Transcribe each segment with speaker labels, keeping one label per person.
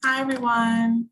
Speaker 1: Hi, everyone.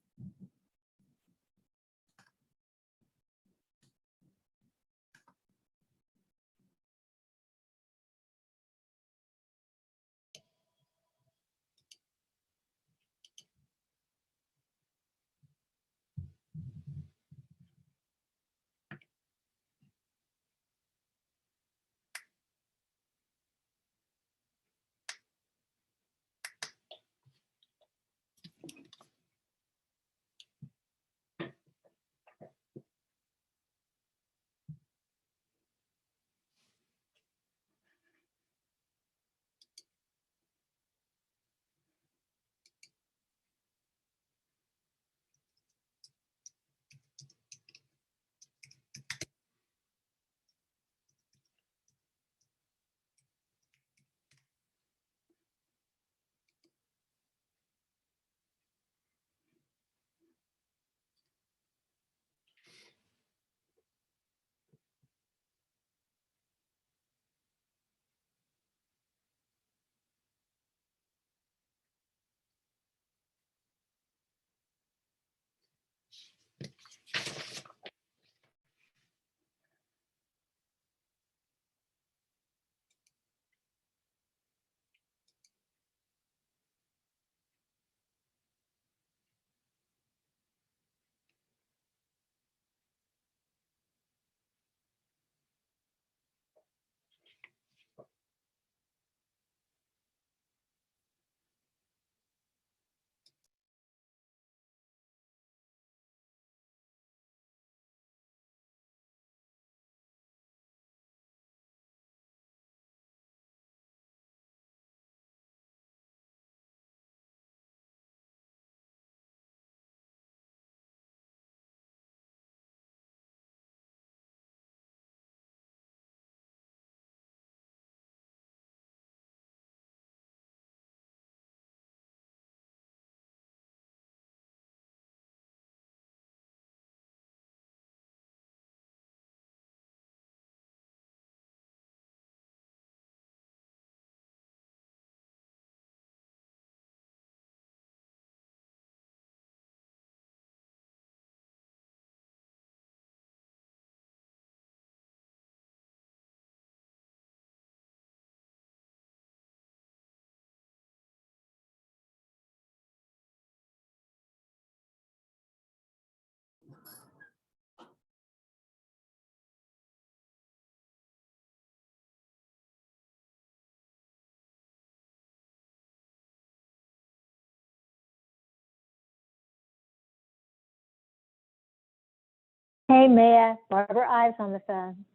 Speaker 2: Hey, Mia, Barbara Ives on the phone.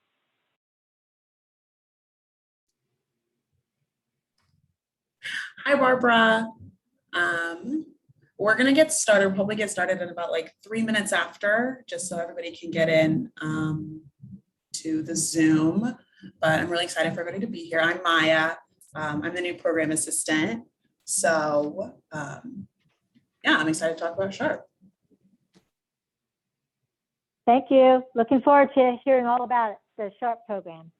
Speaker 1: Hi, Barbara. We're going to get started. We'll probably get started in about like 3 minutes after, just so everybody can get in to the Zoom. But I'm really excited for everybody to be here. I'm Maya. I'm the new program assistant. So yeah, I'm excited to talk about Sharp.
Speaker 2: Thank you. Looking forward to hearing all about it, the SHARP program.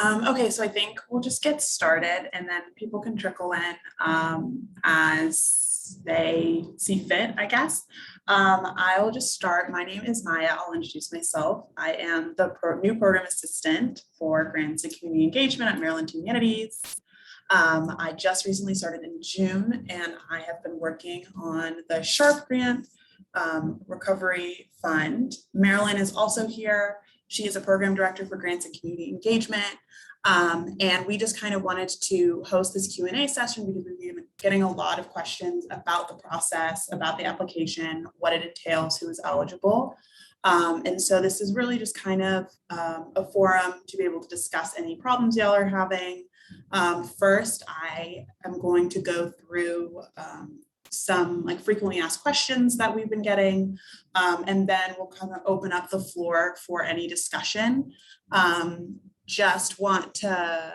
Speaker 1: Okay, so I think we'll just get started and then people can trickle in as they see fit, I guess. I'll just start. My name is Maya. I'll introduce myself. I am the new program assistant for grants and community engagement at Maryland Humanities. I just recently started in June and I have been working on the SHARP grant recovery fund. Marilyn is also here. She is a program director for grants and community engagement. And we just kind of wanted to host this Q&A session because we've been getting a lot of questions about the process, about the application, what it entails, who is eligible. And so this is really just kind of a forum to be able to discuss any problems y'all are having. First, I am going to go through some like frequently asked questions that we've been getting, and then we'll kind of open up the floor for any discussion. Just want to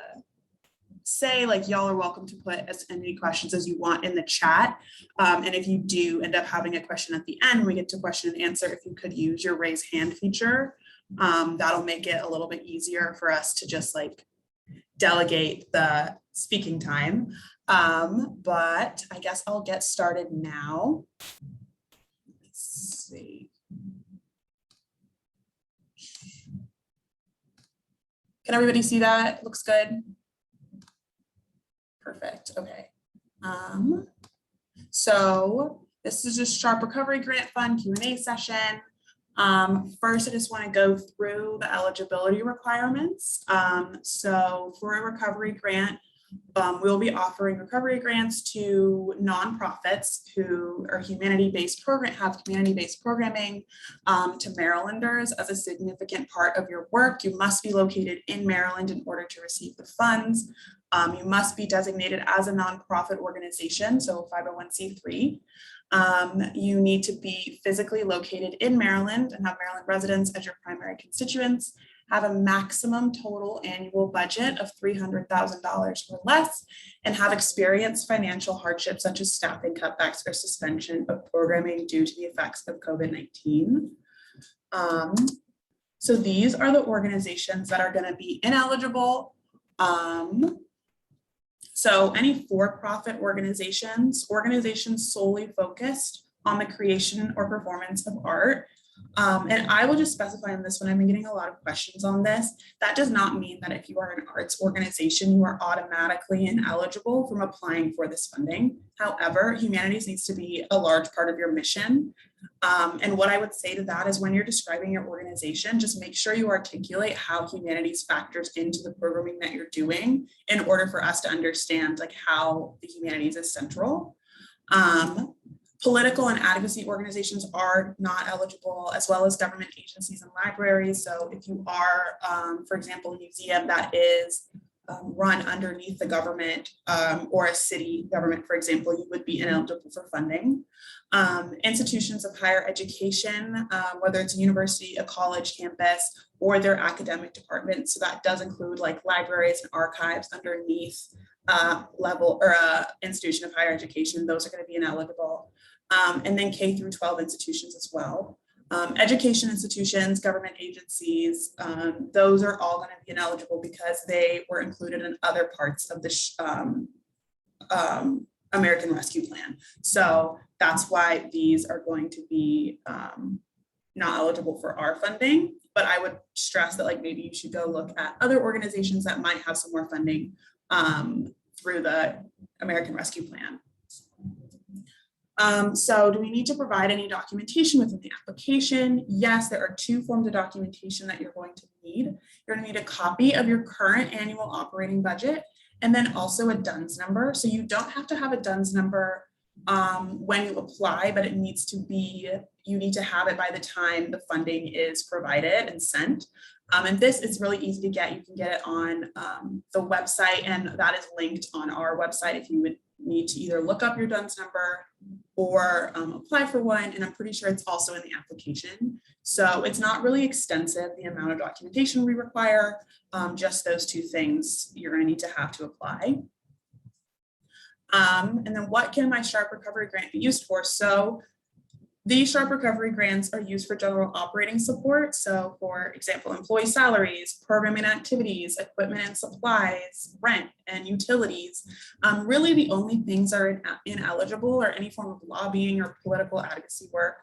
Speaker 1: say like y'all are welcome to put as many questions as you want in the chat, and if you do end up having a question at the end, we get to question and answer. If you could use your raise hand feature, that'll make it a little bit easier for us to just like delegate the speaking time. But I guess I'll get started now. Let's see. Can everybody see that? Looks good. Perfect. Okay. So this is just SHARP Recovery Grant Fund Q&A session. First, I just want to go through the eligibility requirements. So for a recovery grant, we'll be offering recovery grants to nonprofits who are humanity-based programming to Marylanders as a significant part of your work. You must be located in Maryland in order to receive the funds. You must be designated as a nonprofit organization, so 501c3. You need to be physically located in Maryland and have Maryland residents as your primary constituents, have a maximum total annual budget of $300,000 or less, and have experienced financial hardships such as staffing cutbacks or suspension of programming due to the effects of COVID-19. So these are the organizations that are going to be ineligible. So any for-profit organizations solely focused on the creation or performance of art. And I will just specify on this one, I've been getting a lot of questions on this. That does not mean that if you are an arts organization, you are automatically ineligible from applying for this funding. However, humanities needs to be a large part of your mission. And what I would say to that is when you're describing your organization, just make sure you articulate how humanities factors into the programming that you're doing in order for us to understand like how the humanities is central. Political and advocacy organizations are not eligible, as well as government agencies and libraries. So if you are, for example, a museum that is run underneath the government or a city government, for example, you would be ineligible for funding. Institutions of higher education, whether it's a university, a college campus, or their academic department. So that does include like libraries and archives underneath level or institution of higher education. Those are going to be ineligible. And then K through 12 institutions as well. Education institutions, government agencies, those are all going to be ineligible because they were included in other parts of the American Rescue Plan. So that's why these are going to be not eligible for our funding. But I would stress that like maybe you should go look at other organizations that might have some more funding through the American Rescue Plan. So do we need to provide any documentation within the application? Yes, there are two forms of documentation that you're going to need. You're going to need a copy of your current annual operating budget and then also a DUNS number. So you don't have to have a DUNS number when you apply, but it needs to be, you need to have it by the time the funding is provided and sent. And this is really easy to get. You can get it on the website, and that is linked on our website if you would need to either look up your DUNS number or apply for one. And I'm pretty sure it's also in the application. So it's not really extensive, the amount of documentation we require, just those two things you're going to need to have to apply. And then what can my SHARP recovery grant be used for? So These sharp recovery grants are used for general operating support. So for example, employee salaries, programming activities, equipment and supplies, rent and utilities. Really the only things that are ineligible are any form of lobbying or political advocacy work,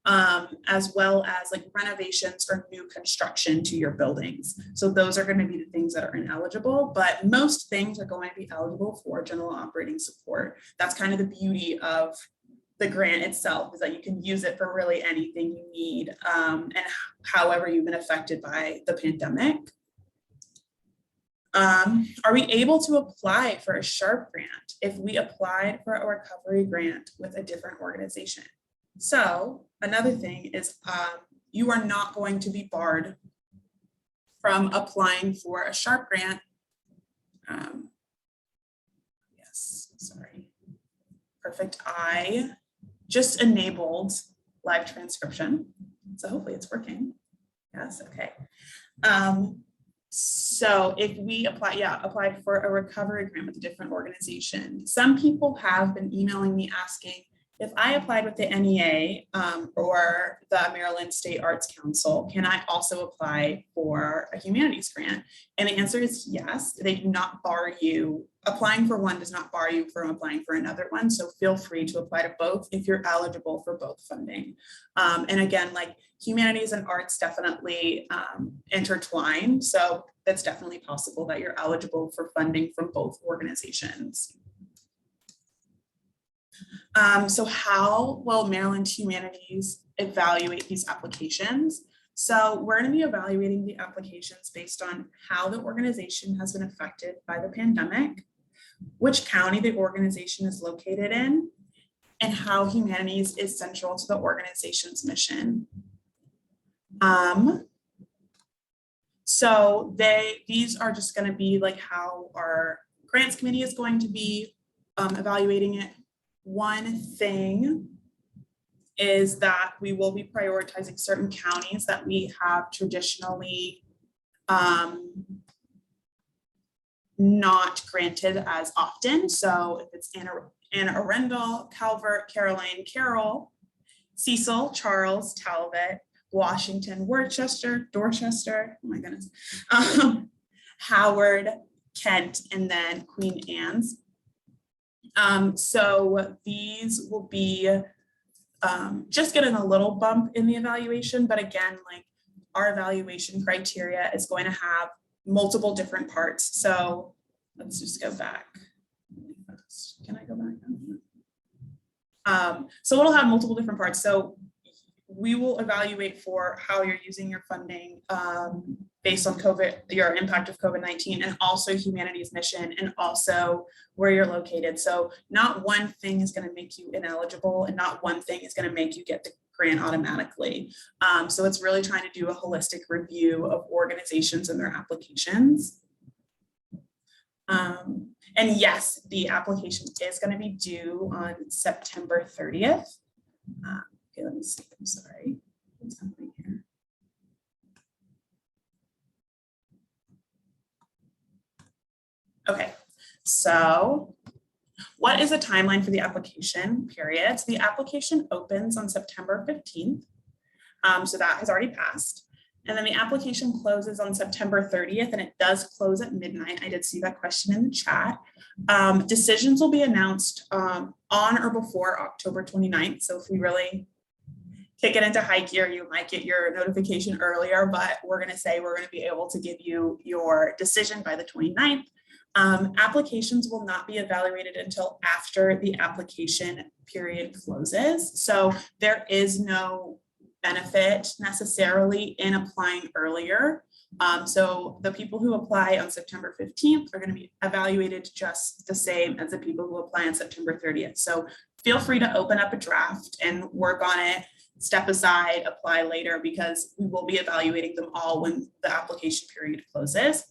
Speaker 1: as well as like renovations or new construction to your buildings. So those are going to be the things that are ineligible, but most things are going to be eligible for general operating support. That's kind of the beauty of the grant itself, is that you can use it for really anything you need, and however you've been affected by the pandemic. Are we able to apply for a SHARP grant if we applied for a recovery grant with a different organization? So another thing is you are not going to be barred from applying for a SHARP grant. Yes, sorry. Perfect. I just enabled live transcription, so hopefully it's working. Yes, okay. So if we applied for a recovery grant with a different organization, some people have been emailing me asking, if I applied with the NEA or the Maryland State Arts Council, can I also apply for a humanities grant? And the answer is yes. They do not bar you. Applying for one does not bar you from applying for another one. So feel free to apply to both if you're eligible for both funding. And again, like humanities and arts definitely intertwine. So that's definitely possible that you're eligible for funding from both organizations. So how will Maryland Humanities evaluate these applications? So we're going to be evaluating the applications based on how the organization has been affected by the pandemic, which county the organization is located in, and how humanities is central to the organization's mission. So these are just going to be like how our grants committee is going to be evaluating it. One thing is that we will be prioritizing certain counties that we have traditionally not granted as often. So if it's Anne Arundel, Calvert, Caroline, Carroll, Cecil, Charles, Talbot, Washington, Worcester, Dorchester, oh my goodness, Howard, Kent, and then Queen Anne's. So these will be just getting a little bump in the evaluation, but again, like our evaluation criteria is going to have multiple different parts. So let's just go back. Can I go back? So it'll have multiple different parts. So we will evaluate for how you're using your funding based on your impact of COVID-19, and also humanities mission, and also where you're located. So not one thing is going to make you ineligible, and not one thing is going to make you get the grant automatically. So it's really trying to do a holistic review of organizations and their applications. And yes, the application is going to be due on September 30th. Okay, let me see. I'm sorry. What's happening here? Okay, so what is the timeline for the application period? So the application opens on September 15th. So that has already passed. And then the application closes on September 30th, and it does close at midnight. I did see that question in the chat. Decisions will be announced on or before October 29th. So if we really kick it into high gear, you might get your notification earlier, but we're going to say we're going to be able to give you your decision by the 29th. Applications will not be evaluated until after the application period closes. So there is no benefit necessarily in applying earlier. So the people who apply on September 15th are going to be evaluated just the same as the people who apply on September 30th. So feel free to open up a draft and work on it, step aside, apply later, because we will be evaluating them all when the application period closes.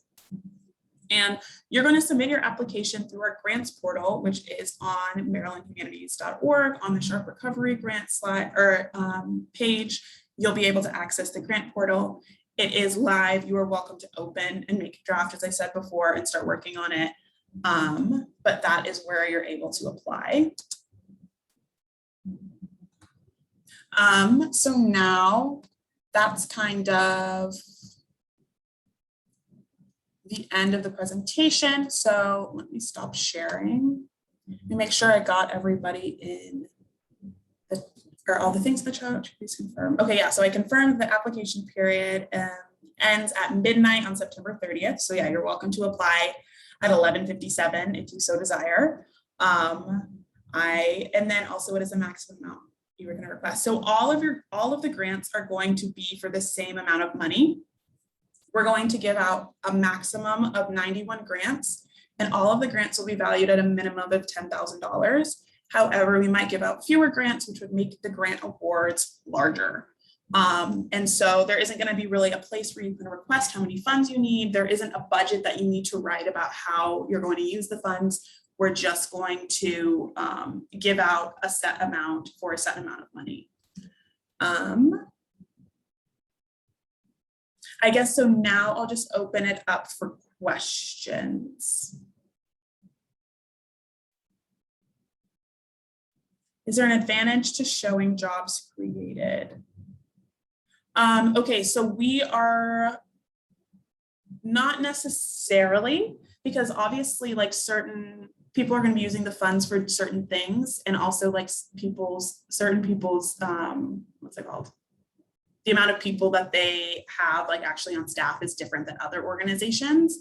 Speaker 1: And you're going to submit your application through our grants portal, which is on marylandhumanities.org on the Sharp Recovery Grant slide or page. You'll be able to access the grant portal. It is live. You are welcome to open and make a draft, as I said before, and start working on it. But that is where you're able to apply. So now that's kind of the end of the presentation. So let me stop sharing and make sure I got everybody in the, or all the things in the chat. Please confirm. Okay, yeah, so I confirmed the application period ends at midnight on September 30th. So yeah, you're welcome to apply at 11:57 if you so desire. And then also what is the maximum amount you were going to request? So all of the grants are going to be for the same amount of money. We're going to give out a maximum of 91 grants, and all of the grants will be valued at a minimum of $10,000. However, we might give out fewer grants, which would make the grant awards larger. And so there isn't going to be really a place where you can request how many funds you need. There isn't a budget that you need to write about how you're going to use the funds. We're just going to give out a set amount for a set amount of money. I guess so now I'll just open it up for questions. Is there an advantage to showing jobs created? Okay, so we are not necessarily, because obviously like certain people are going to be using the funds for certain things, and also like certain people's what's it called? The amount of people that they have like actually on staff is different than other organizations.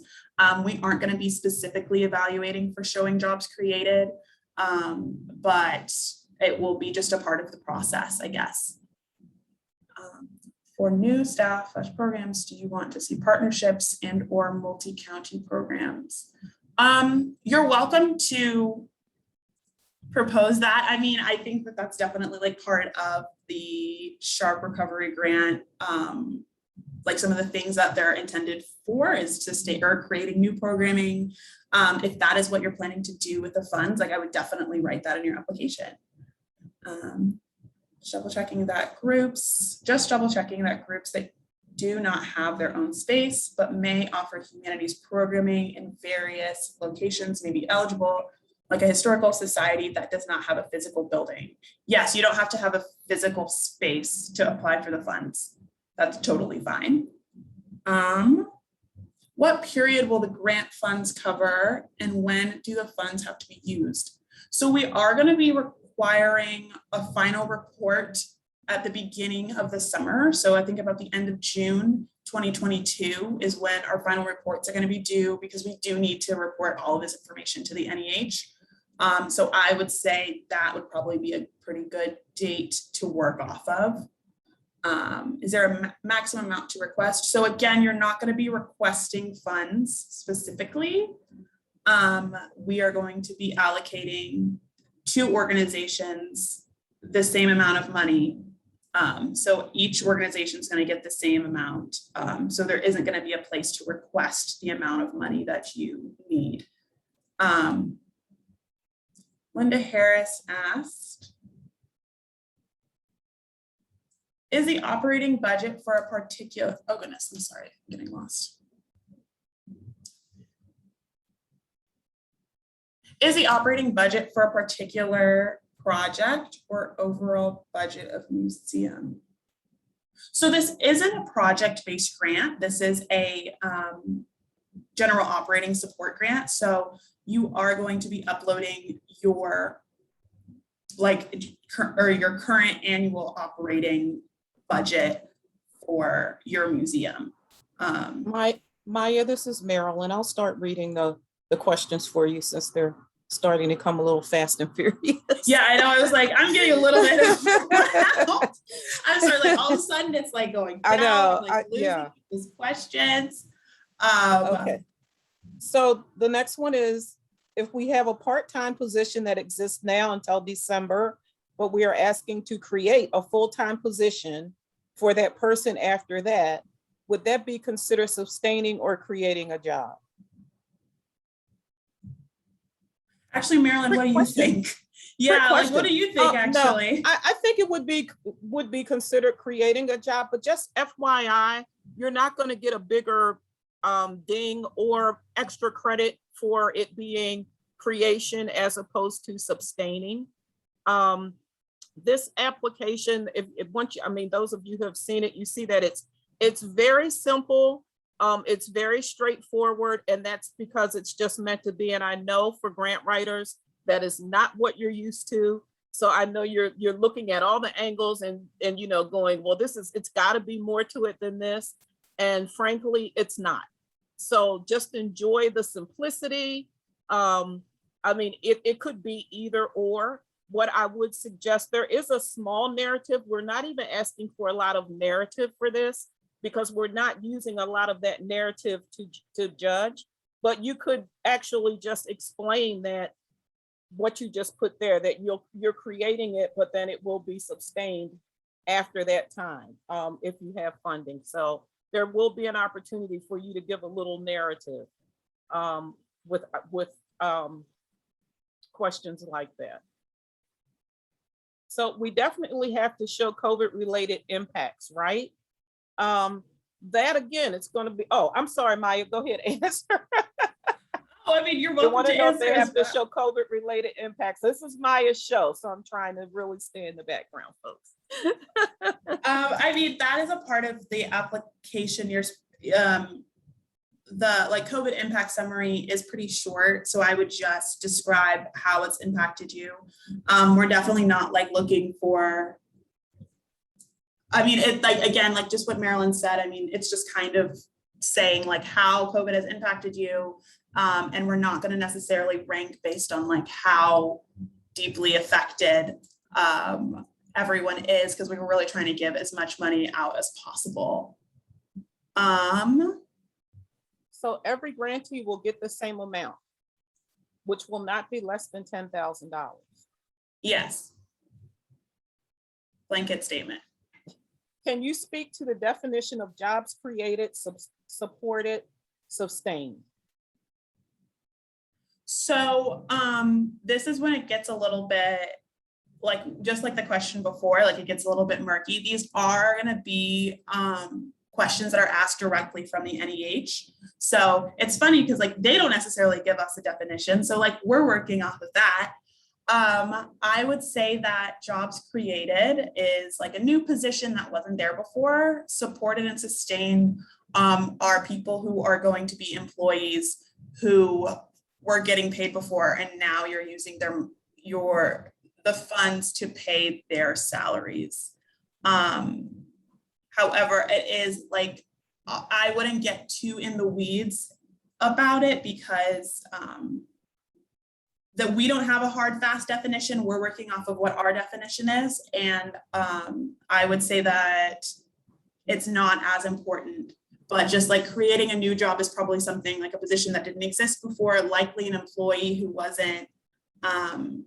Speaker 1: We aren't going to be specifically evaluating for showing jobs created, but it will be just a part of the process, I guess. For new staff / programs, do you want to see partnerships and or multi-county programs? You're welcome to propose that. I mean, I think that that's definitely like part of the Sharp Recovery Grant. Like some of the things that they're intended for is to stay or creating new programming. If that is what you're planning to do with the funds, like I would definitely write that in your application. Just double checking that groups that do not have their own space, but may offer humanities programming in various locations may be eligible, like a historical society that does not have a physical building. Yes, you don't have to have a physical space to apply for the funds. That's totally fine. What period will the grant funds cover, and when do the funds have to be used? So we are going to be requiring a final report at the beginning of the summer. So I think about the end of June 2022 is when our final reports are going to be due, because we do need to report all of this information to the NEH. So I would say that would probably be a pretty good date to work off of. Is there a maximum amount to request? So again, you're not going to be requesting funds specifically. We are going to be allocating to organizations the same amount of money. So each organization is going to get the same amount. So there isn't going to be a place to request the amount of money that you need. Linda Harris asked, is the operating budget for a particular, oh goodness, I'm sorry, I'm getting lost. Is the operating budget for a particular project or overall budget of museum? So this isn't a project-based grant. This is a general operating support grant. So you are going to be uploading your your current annual operating budget for your museum.
Speaker 3: Maya, this is Marilyn. I'll start reading the questions for you since they're starting to come a little fast and furious.
Speaker 1: Yeah, I know. I was like, I'm getting a little bit of I'm sorry, like all of a sudden it's like going down.
Speaker 3: I know.
Speaker 1: Like
Speaker 3: yeah.
Speaker 1: These questions.
Speaker 3: Okay. So the next one is, if we have a part-time position that exists now until December, but we are asking to create a full-time position for that person after that, would that be considered sustaining or creating a job?
Speaker 1: Actually, Marilyn, what do you think? Yeah, like what do you think actually?
Speaker 3: No, I think it would be considered creating a job, but just FYI, you're not going to get a bigger ding or extra credit for it being creation as opposed to sustaining. this application, if once you, I mean, those of you who have seen it, you see that it's very simple. It's very straightforward, and that's because it's just meant to be. And I know for grant writers, that is not what you're used to. So I know you're looking at all the angles and you know, going, well, it's got to be more to it than this. And frankly, it's not. So just enjoy the simplicity. I mean, it could be either or. What I would suggest, there is a small narrative. We're not even asking for a lot of narrative for this, because we're not using a lot of that narrative to judge, but you could actually just explain that what you just put there, that you're creating it, but then it will be sustained after that time, if you have funding. So there will be an opportunity for you to give a little narrative with questions like that. So we definitely have to show COVID-related impacts, right? That again, it's going to be, oh, I'm sorry, Maya, go ahead, answer.
Speaker 1: Oh, I mean, you're
Speaker 3: You
Speaker 1: welcome
Speaker 3: want
Speaker 1: to
Speaker 3: to know if
Speaker 1: answer
Speaker 3: they
Speaker 1: as
Speaker 3: have to
Speaker 1: well.
Speaker 3: show COVID-related impacts. This is Maya's show, so I'm trying to really stay in the background, folks.
Speaker 1: I mean, that is a part of the application. The like COVID impact summary is pretty short, so I would just describe how it's impacted you. We're definitely not like looking for, I mean, it like, again, like just what Marilyn said, I mean, it's just kind of saying like how COVID has impacted you. And we're not going to necessarily rank based on like how deeply affected everyone is, because we were really trying to give as much money out as possible.
Speaker 3: So every grantee will get the same amount, which will not be less than $10,000.
Speaker 1: Yes. Blanket statement.
Speaker 3: Can you speak to the definition of jobs created, supported, sustained?
Speaker 1: So this is when it gets a little bit like, just like the question before, like it gets a little bit murky. These are going to be questions that are asked directly from the NEH. So it's funny because like they don't necessarily give us a definition. So like we're working off of that. I would say that jobs created is like a new position that wasn't there before. Supported and sustained are people who are going to be employees who were getting paid before, and now you're using the funds to pay their salaries. However, it is like, I wouldn't get too in the weeds about it because that we don't have a hard, fast definition. We're working off of what our definition is. And I would say that it's not as important, but just like creating a new job is probably something like a position that didn't exist before, likely an employee who wasn't on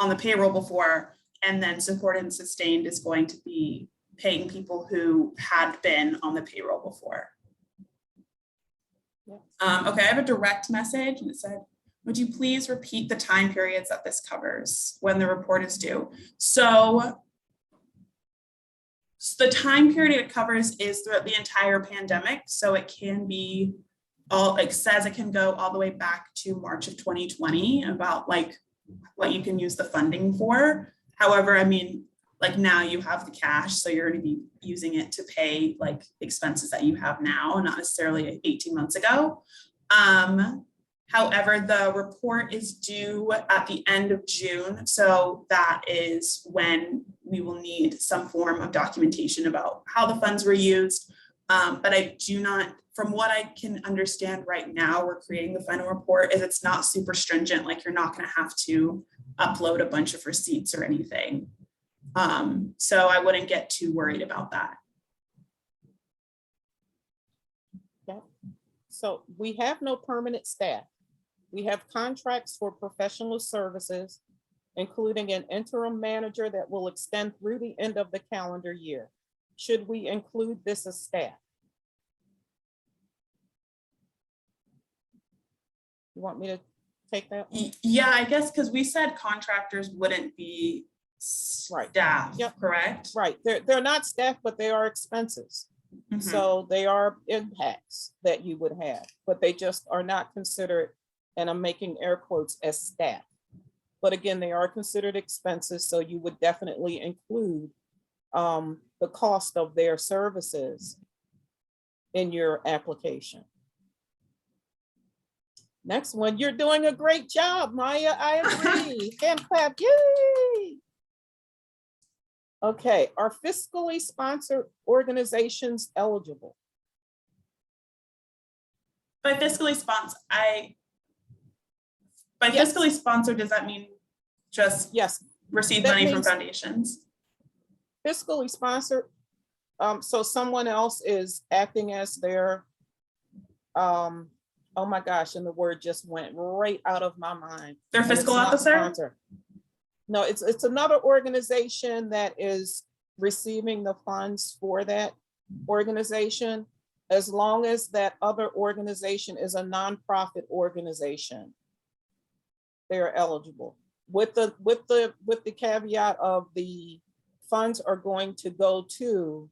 Speaker 1: the payroll before, and then supported and sustained is going to be paying people who had been on the payroll before. Okay, I have a direct message and it said, would you please repeat the time periods that this covers when the report is due? So the time period it covers is throughout the entire pandemic. So it can be it says it can go all the way back to March of 2020 about like what you can use the funding for. However, I mean, like now you have the cash, so you're going to be using it to pay like expenses that you have now, not necessarily 18 months ago. However, the report is due at the end of June. So that is when we will need some form of documentation about how the funds were used. But I do not, from what I can understand right now, we're creating the final report is it's not super stringent. Like you're not going to have to upload a bunch of receipts or anything. So I wouldn't get too worried about that.
Speaker 3: Okay. So we have no permanent staff. We have contracts for professional services, including an interim manager that will extend through the end of the calendar year. Should we include this as staff? You want me to take that?
Speaker 1: Yeah, I guess because we said contractors wouldn't be staff,
Speaker 3: Yep.
Speaker 1: Correct?
Speaker 3: Right. They're not staff, but they are expenses.
Speaker 1: Mhm.
Speaker 3: So they are impacts that you would have, but they just are not considered, and I'm making air quotes, as staff. But again, they are considered expenses, so you would definitely include the cost of their services in your application. Next one, you're doing a great job, Maya. I agree. Hand clap, yay! Okay, are fiscally sponsored organizations eligible?
Speaker 1: By fiscally sponsored,
Speaker 3: Yes.
Speaker 1: fiscally sponsored, does that mean just
Speaker 3: Yes,
Speaker 1: receive
Speaker 3: that
Speaker 1: money from
Speaker 3: means-
Speaker 1: foundations?
Speaker 3: fiscally sponsored. So someone else is acting as their, oh my gosh, and the word just went right out of my mind.
Speaker 1: Their
Speaker 3: And it's
Speaker 1: fiscal
Speaker 3: not
Speaker 1: officer?
Speaker 3: sponsor. No, it's another organization that is receiving the funds for that organization. As long as that other organization is a nonprofit organization, they are eligible. With the caveat of the funds are going to go to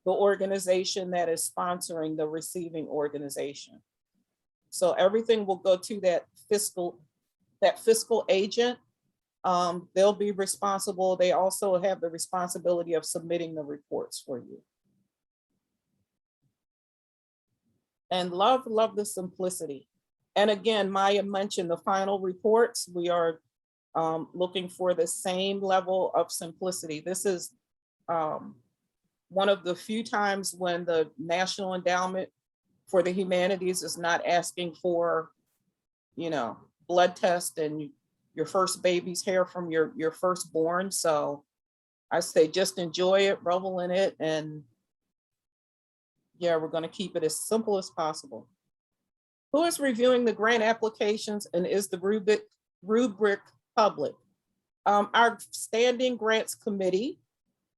Speaker 3: the organization that is sponsoring the receiving organization. So everything will go to that fiscal agent. They'll be responsible. They also have the responsibility of submitting the reports for you. And love the simplicity. And again, Maya mentioned the final reports. We are looking for the same level of simplicity. This is one of the few times when the National Endowment for the Humanities is not asking for, blood test and your first baby's hair from your firstborn. So I say just enjoy it, revel in it, and yeah, we're going to keep it as simple as possible. Who is reviewing the grant applications and is the rubric public? Our standing grants committee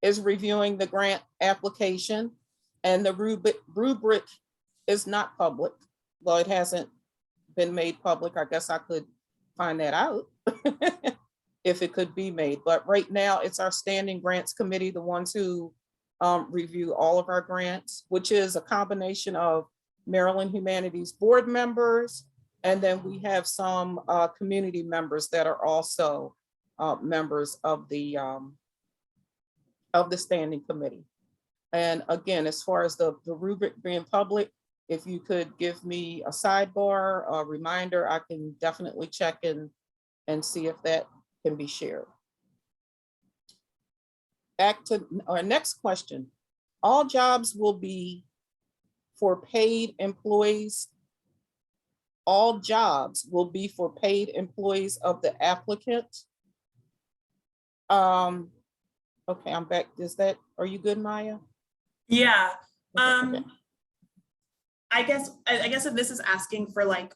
Speaker 3: is reviewing the grant application, and the rubric is not public. Well, it hasn't been made public. I guess I could find that out if it could be made. But right now, it's our standing grants committee, the ones who review all of our grants, which is a combination of Maryland Humanities board members, and then we have some community members that are also members of the standing committee. And again, as far as the rubric being public, if you could give me a sidebar, a reminder, I can definitely check in and see if that can be shared. Back to our next question. All jobs will be for paid employees. All jobs will be for paid employees of the applicant. Okay, I'm back. Are you good, Maya?
Speaker 1: Yeah.
Speaker 3: Okay.
Speaker 1: I guess if this is asking for like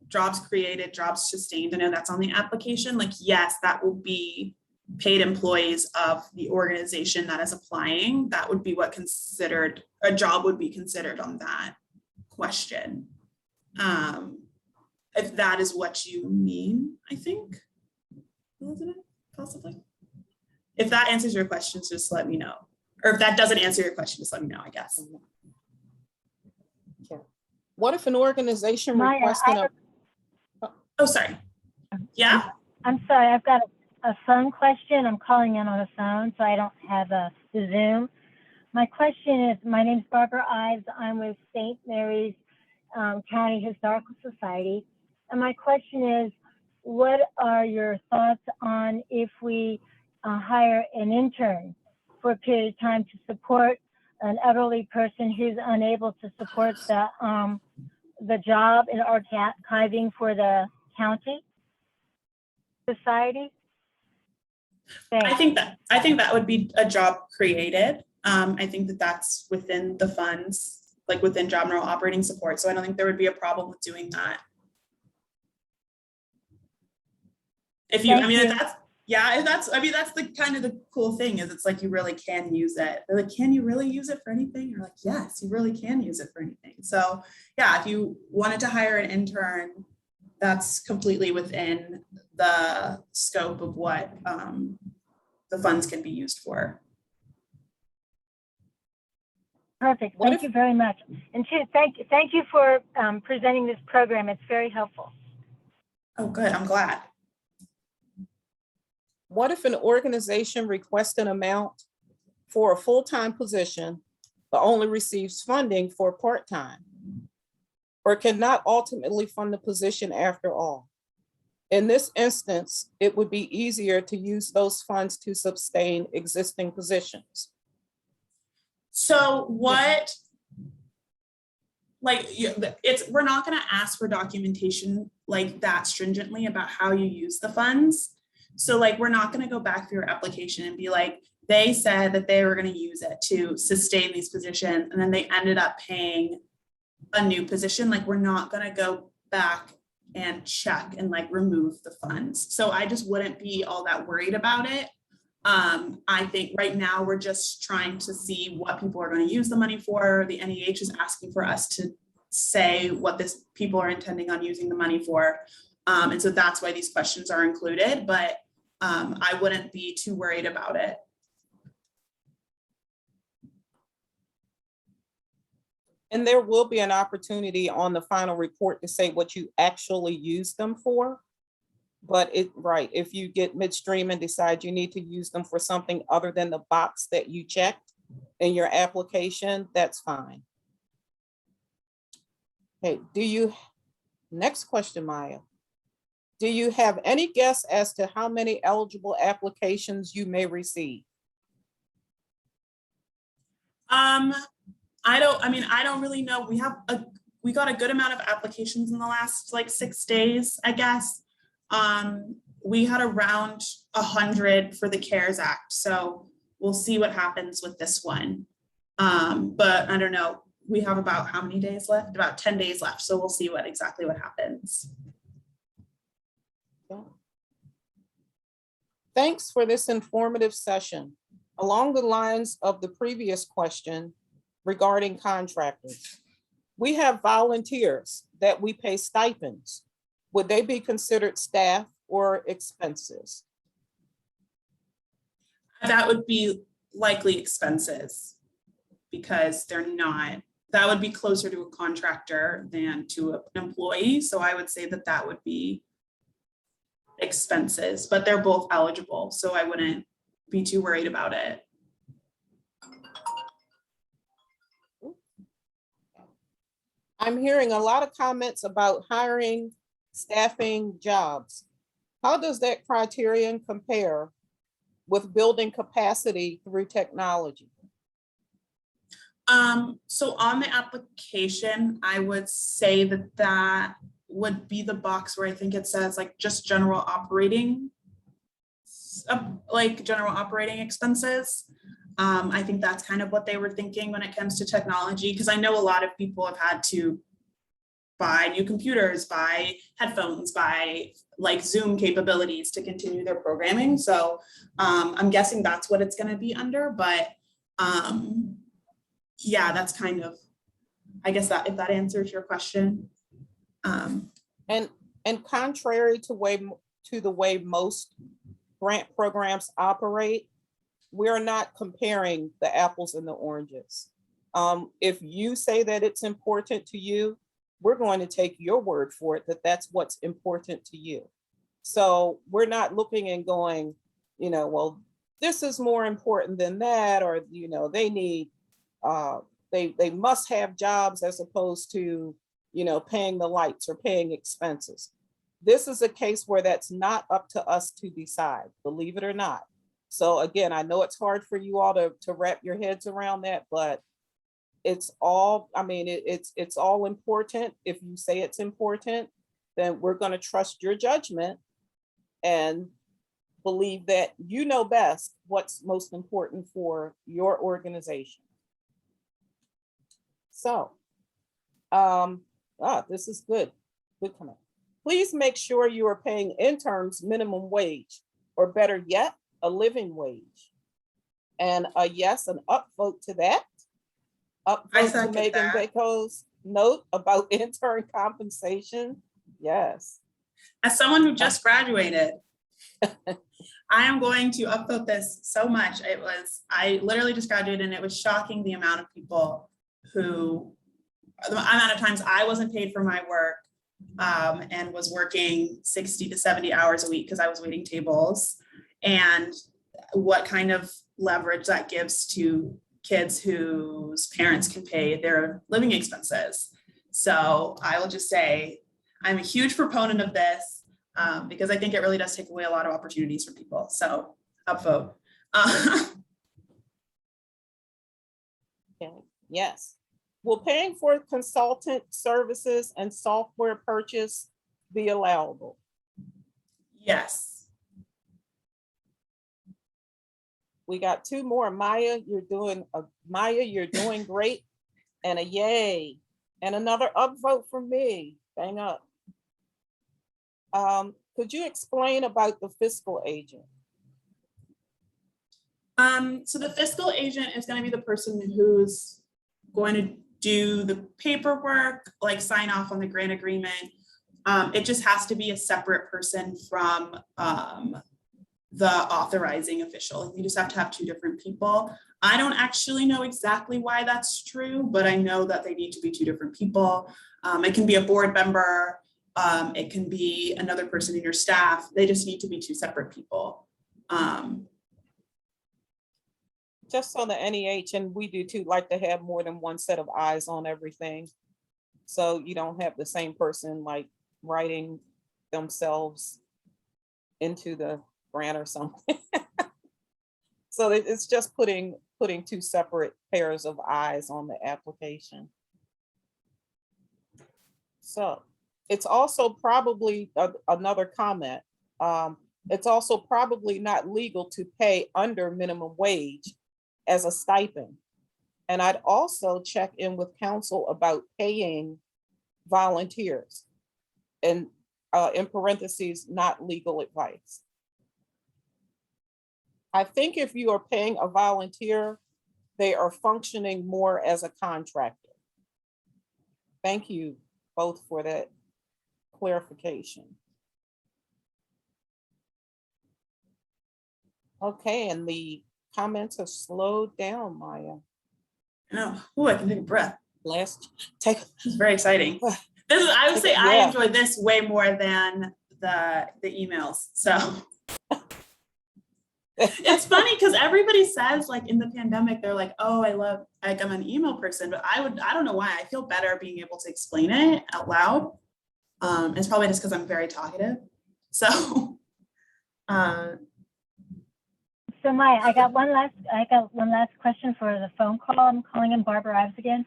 Speaker 1: jobs created, jobs sustained, I know that's on the application, like, yes, that will be paid employees of the organization that is applying. That would be what a job would be considered on that question. If that is what you mean, I think, Elizabeth, possibly. If that answers your questions, just let me know. Or if that doesn't answer your question, just let me know, I guess.
Speaker 3: Okay. What if an organization
Speaker 2: Maya,
Speaker 3: requesting
Speaker 1: Oh, sorry. Yeah?
Speaker 2: I'm sorry, I've got a phone question. I'm calling in on a phone, so I don't have the Zoom. My question is, my name's Barbara Ives. I'm with St. Mary's County Historical Society. And my question is, what are your thoughts on if we hire an intern for a period of time to support an elderly person who's unable to support the job in archiving for the county society? Thanks.
Speaker 1: I think that would be a job created. I think that's within the funds, like within job and role operating support. So I don't think there would be a problem with doing that. If that's the kind of the cool thing is it's like you really can use it. They're like, can you really use it for anything? You're like, yes, you really can use it for anything. So yeah, if you wanted to hire an intern, that's completely within the scope of what the funds can be used for.
Speaker 2: Perfect. Thank you very much. And two, thank you for presenting this program. It's very helpful.
Speaker 1: Oh, good. I'm glad.
Speaker 3: What if an organization requests an amount for a full-time position, but only receives funding for part-time, or cannot ultimately fund the position after all? In this instance, it would be easier to use those funds to sustain existing positions.
Speaker 1: So what, like, we're not gonna ask for documentation like that stringently about how you use the funds. So like, we're not gonna go back through your application and be like, they said that they were gonna use it to sustain these positions, and then they ended up paying a new position. Like, we're not gonna go back and check and like remove the funds. So I just wouldn't be all that worried about it. I think right now we're just trying to see what people are going to use the money for. The NEH is asking for us to say what this people are intending on using the money for. And so that's why these questions are included, but I wouldn't be too worried about it.
Speaker 3: And there will be an opportunity on the final report to say what you actually use them for. But if you get midstream and decide you need to use them for something other than the box that you checked in your application, that's fine. Okay, next question, Maya. Do you have any guess as to how many eligible applications you may receive?
Speaker 1: I don't really know. We got a good amount of applications in the last like 6 days, I guess. We had around 100 for the CARES Act. So we'll see what happens with this one. But I don't know. We have about how many days left? About 10 days left. So we'll see exactly what happens.
Speaker 3: Thanks for this informative session. Along the lines of the previous question regarding contractors, we have volunteers that we pay stipends. Would they be considered staff or expenses?
Speaker 1: That would be likely expenses because they're not, that would be closer to a contractor than to an employee. So I would say that that would be expenses, but they're both eligible. So I wouldn't be too worried about it.
Speaker 3: I'm hearing a lot of comments about hiring, staffing jobs. How does that criterion compare with building capacity through technology?
Speaker 1: So on the application, I would say that that would be the box where I think it says like just general operating expenses. I think that's kind of what they were thinking when it comes to technology, because I know a lot of people have had to buy new computers, buy headphones, buy like Zoom capabilities to continue their programming. So I'm guessing that's what it's going to be under, but yeah, that's kind of, I guess that if that answers your question.
Speaker 3: And contrary to the way most grant programs operate, we're not comparing the apples and the oranges. If you say that it's important to you, we're going to take your word for it that that's what's important to you. So we're not looking and going, well, this is more important than that, or, they need, they must have jobs as opposed to, paying the lights or paying expenses. This is a case where that's not up to us to decide, believe it or not. So again, I know it's hard for you all to wrap your heads around that, but it's all, it's all important. If you say it's important, then we're going to trust your judgment and believe that you know best what's most important for your organization. So, this is good. Good comment. Please make sure you are paying interns minimum wage, or better yet, a living wage. And a yes, an upvote to that. Upvote to Megan Baco's note about intern compensation. Yes.
Speaker 1: As someone who just graduated, I am going to upvote this so much. I literally just graduated, and it was shocking the amount of people the amount of times I wasn't paid for my work and was working 60 to 70 hours a week because I was waiting tables. and what kind of leverage that gives to kids whose parents can pay their living expenses. So I will just say, I'm a huge proponent of this because I think it really does take away a lot of opportunities for people. So upvote.
Speaker 3: Okay. Yes. Will paying for consultant services and software purchase be allowable?
Speaker 1: Yes.
Speaker 3: We got two more. Maya, you're doing great. And a yay. And another upvote from me. Bang up. Could you explain about the fiscal agent?
Speaker 1: So the fiscal agent is going to be the person who's going to do the paperwork, like sign off on the grant agreement. It just has to be a separate person from the authorizing official. You just have to have two different people. I don't actually know exactly why that's true, but I know that they need to be two different people. It can be a board member. It can be another person in your staff. They just need to be two separate people.
Speaker 3: Just on the NEH, and we do too, like to have more than one set of eyes on everything. So you don't have the same person like writing themselves into the grant or something. So it's just putting two separate pairs of eyes on the application. So it's also probably another comment. It's also probably not legal to pay under minimum wage as a stipend. And I'd also check in with counsel about paying volunteers, and in parentheses, not legal advice. I think if you are paying a volunteer, they are functioning more as a contractor. Thank you both for that clarification. Okay, and the comments have slowed down, Maya.
Speaker 1: No, oh, I can take a breath.
Speaker 3: Take.
Speaker 1: It's very exciting. This is, I would say, I
Speaker 3: Yeah.
Speaker 1: enjoyed this way more than the emails. So it's funny because everybody says, like, in the pandemic, they're like, oh, I'm an email person, but I don't know why. I feel better being able to explain it out loud. It's probably just because I'm very talkative. So
Speaker 2: So Maya, I got one last question for the phone call. I'm calling in Barbara Ives again.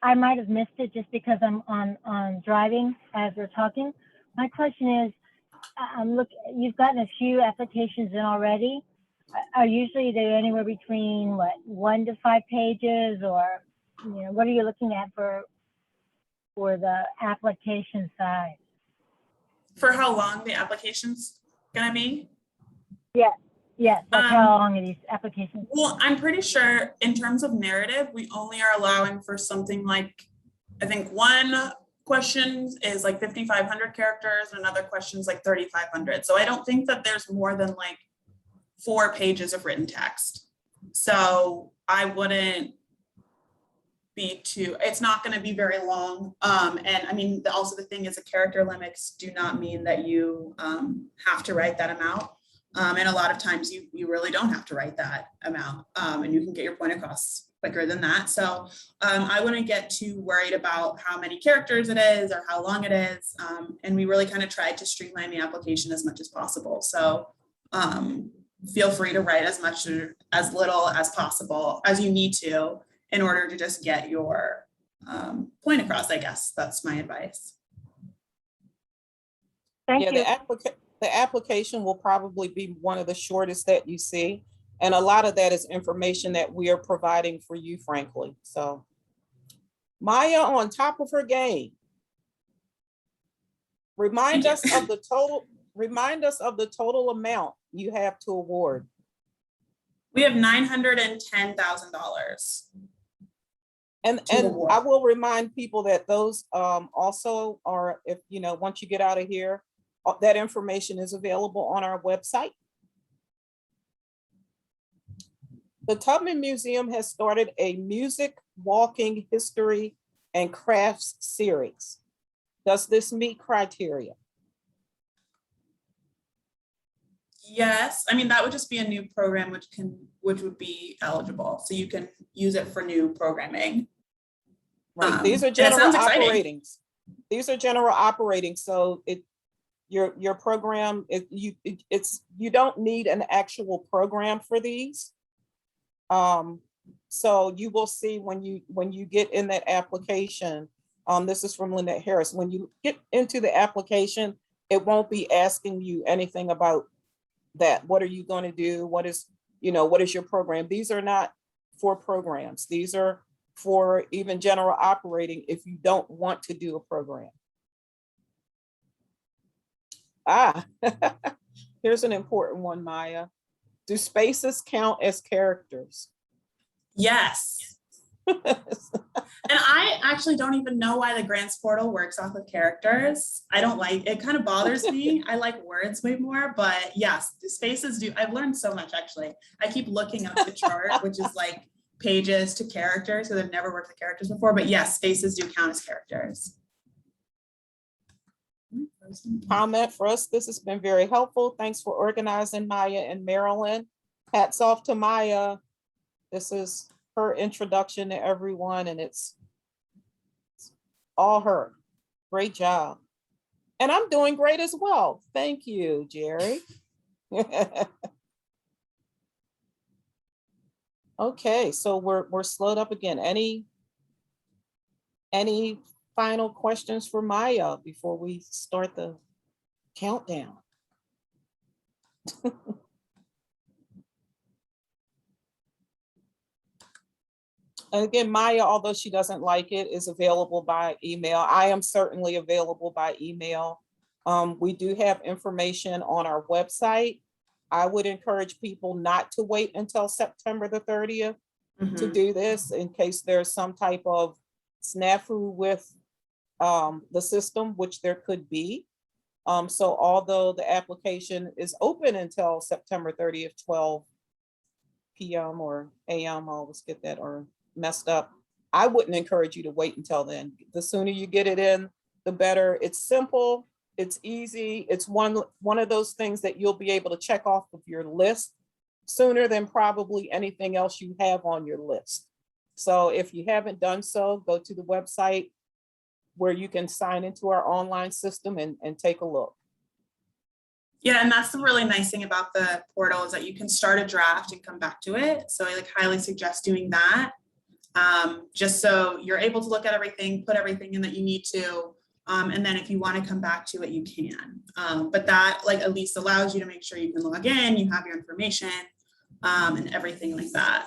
Speaker 2: I might have missed it just because I'm on driving as we're talking. My question is, look, you've gotten a few applications in already. Are usually they anywhere between what, 1 to 5 pages, or what are you looking at for the application size?
Speaker 1: for how long the application's gonna be?
Speaker 2: Yes, like how long are these applications?
Speaker 1: Well, I'm pretty sure in terms of narrative, we only are allowing for something like, I think one question is like 5,500 characters and another question is like 3,500. So I don't think that there's more than like 4 pages of written text. So I wouldn't be it's not going to be very long. And I mean, also the thing is, the character limits do not mean that you have to write that amount. And a lot of times you really don't have to write that amount, and you can get your point across quicker than that. So I wouldn't get too worried about how many characters it is or how long it is. And we really kind of tried to streamline the application as much as possible. So feel free to write as much or as little as possible as you need to in order to just get your point across, I guess. That's my advice.
Speaker 2: Thank you.
Speaker 3: The application will probably be one of the shortest that you see. And a lot of that is information that we are providing for you, frankly. So Maya, on top of her game, remind us of the total amount you have to award.
Speaker 1: We have $910,000.
Speaker 3: And I will remind people that those also are, if once you get out of here, that information is available on our website. The Tubman Museum has started a music, walking, history, and crafts series. Does this meet criteria?
Speaker 1: Yes, I mean, that would just be a new program which would be eligible. So you can use it for new programming.
Speaker 3: Right, these are
Speaker 1: And it
Speaker 3: general
Speaker 1: sounds exciting.
Speaker 3: operatings. These are general operating, so your program, you don't need an actual program for these. So you will see when you get in that application, this is from Lynette Harris, when you get into the application, it won't be asking you anything about that. What are you going to do? What is your program? These are not for programs. These are for even general operating if you don't want to do a program. Here's an important one, Maya. Do spaces count as characters?
Speaker 1: Yes. And I actually don't even know why the grants portal works off of characters. I don't like it, kind of bothers me. I like words way more, but yes, the spaces do. I've learned so much actually. I keep looking up the chart, which is like pages to characters, because I've never worked with characters before, but yes, spaces do count as characters.
Speaker 3: Comment for us. This has been very helpful. Thanks for organizing, Maya and Marilyn. Hats off to Maya. This is her introduction to everyone, and it's all her. Great job. And I'm doing great as well. Thank you, Jerry. Okay, so we're slowed up again. Any final questions for Maya before we start the countdown? And again, Maya, although she doesn't like it, is available by email. I am certainly available by email. We do have information on our website. I would encourage people not to wait until September the 30th to do this in case there's some type of snafu with the system, which there could be. So although the application is open until September 30th, 12 p.m. or a.m., I always get that or messed up, I wouldn't encourage you to wait until then. The sooner you get it in, the better. It's simple, it's easy. It's one of those things that you'll be able to check off of your list sooner than probably anything else you have on your list. So if you haven't done so, go to the website where you can sign into our online system and take a look.
Speaker 1: Yeah, and that's the really nice thing about the portal is that you can start a draft and come back to it. So I highly suggest doing that. Just so you're able to look at everything, put everything in that you need to, and then if you want to come back to it, you can. But that at least allows you to make sure you can log in, you have your information, and everything like that.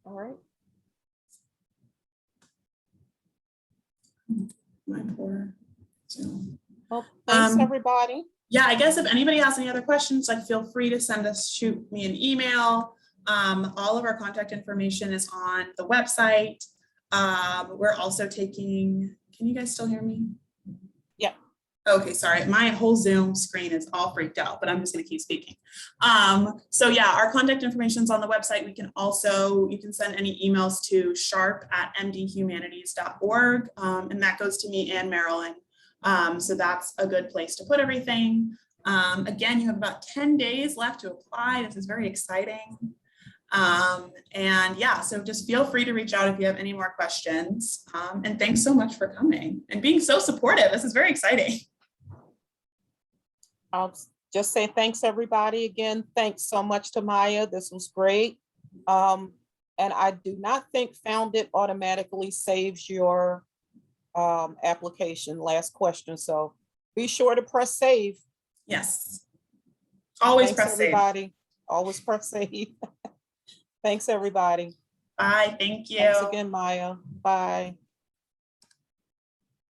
Speaker 3: All right.
Speaker 1: My poor Zoom.
Speaker 3: Well, thanks everybody.
Speaker 1: Yeah, I guess if anybody has any other questions, feel free to shoot me an email. All of our contact information is on the website. We're also taking, can you guys still hear me?
Speaker 3: Yeah.
Speaker 1: Okay, sorry. My whole Zoom screen is all freaked out, but I'm just gonna keep speaking. So yeah, our contact information is on the website. You can send any emails to sharp@mdhumanities.org, and that goes to me and Marilyn. So that's a good place to put everything. Again, you have about 10 days left to apply. This is very exciting. And yeah, so just feel free to reach out if you have any more questions. And thanks so much for coming and being so supportive. This is very exciting.
Speaker 3: I'll just say thanks everybody again. Thanks so much to Maya. This was great. And I do not think Found It automatically saves your application. Last question. So be sure to press save.
Speaker 1: Yes. Always
Speaker 3: Thanks,
Speaker 1: press
Speaker 3: everybody.
Speaker 1: save.
Speaker 3: Always press save. Thanks, everybody.
Speaker 1: Bye. Thank you.
Speaker 3: Thanks again, Maya. Bye.